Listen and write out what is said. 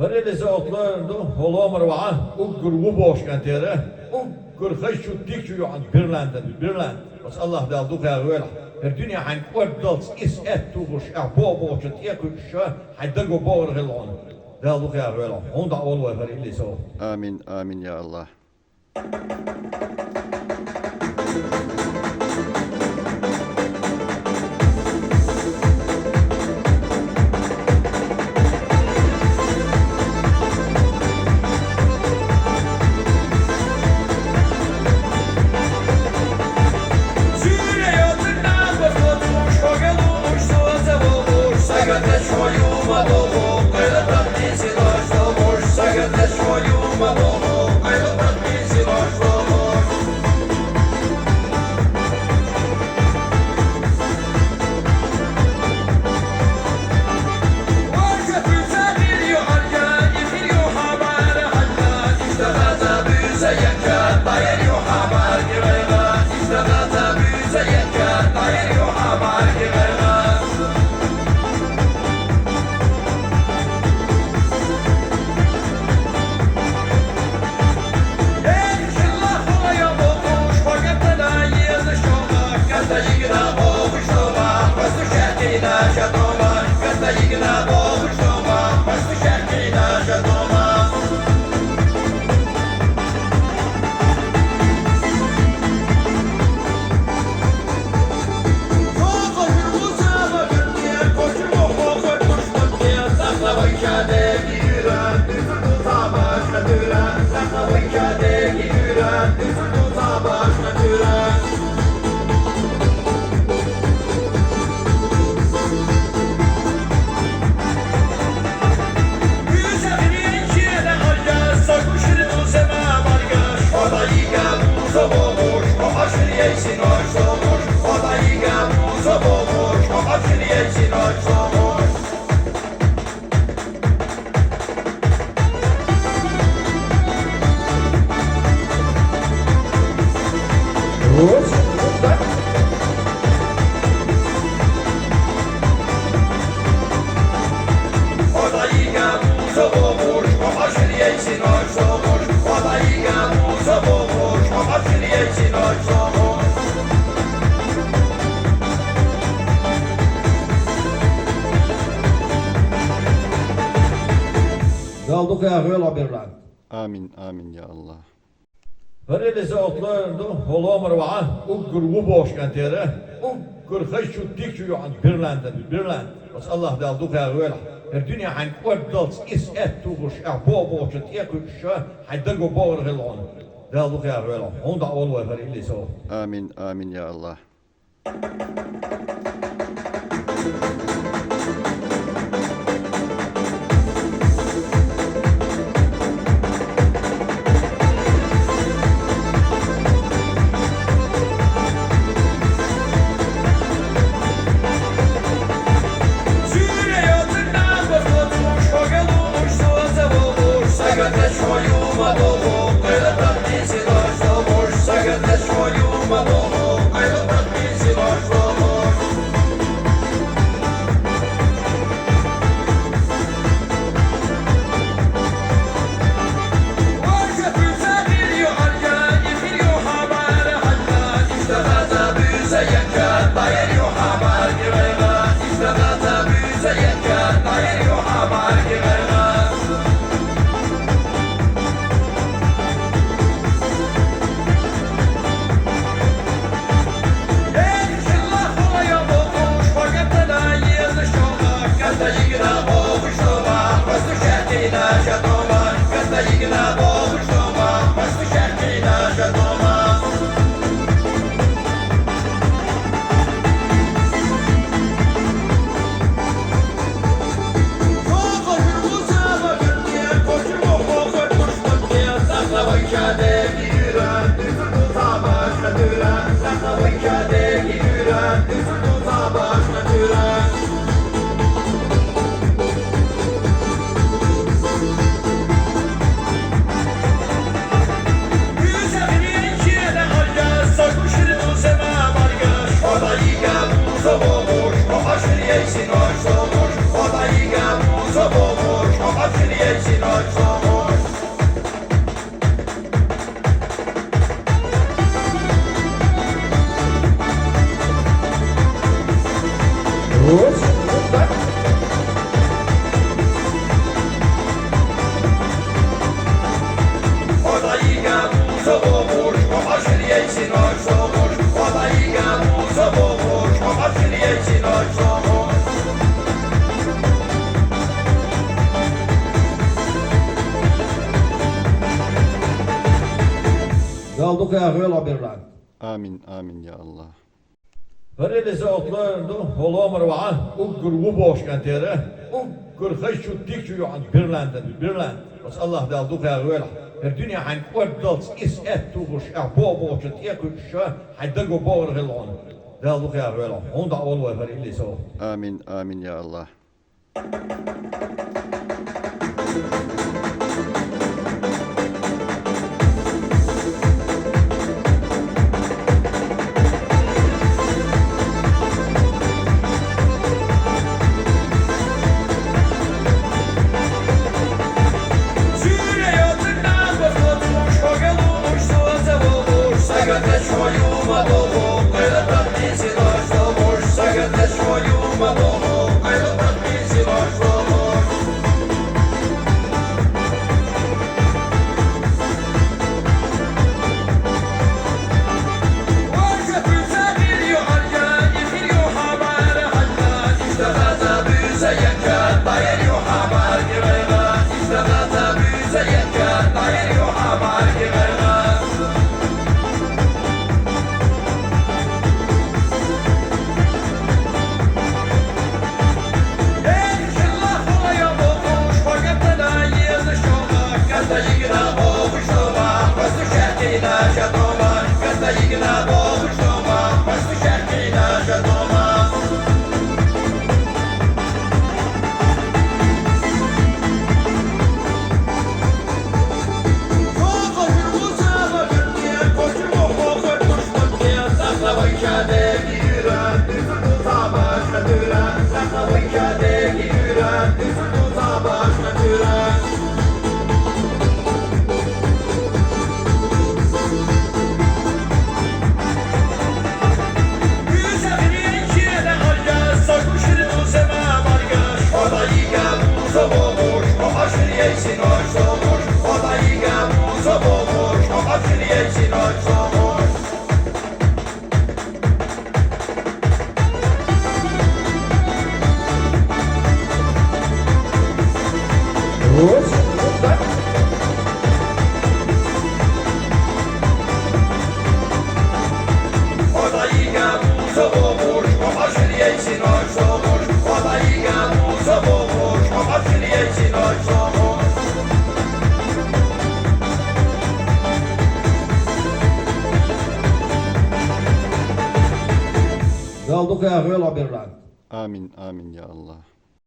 Hörelize otlardı, holamır var, o grubu boşken tere, o gırkay şu dik şu an birlendi. Bas Allah da aldı kaya öyle. Her dünya han ordals is et tuğuş, bo boşet, ekuşa, hayda go boğur gılon. Da aldı kaya öyle. Onda olva hörelize o. Amin, amin ya Allah. Daldı kaya öyle birlendi. Amin, amin ya Allah. Hörelize otlardı, holamır var, o grubu boşken tere, o gırkay şu dik şu an birlendi. Bas Allah da aldı kaya öyle. Her dünya han ordals is et tuğuş, bo boşet, ekuşa, hayda go boğur gılon. Da aldı kaya öyle. Onda olva hörelize o. Amin, amin ya Allah. Daldık ayağı birlen. Amin, amin ya Allah. Hırelize otlardı, holamır var, o grubu boşken tere, o gırkay şu dik şu an birlendi. Bas Allah daldık ayağı öyle. Her dünya han ordals is et tuğuş, bo boşet, ekuşa, haydago boğur gılon. Daldık ayağı öyle. Onda olvar hırelize o. Amin, amin ya Allah. Daldık ayağı birlen. Amin, amin ya Allah.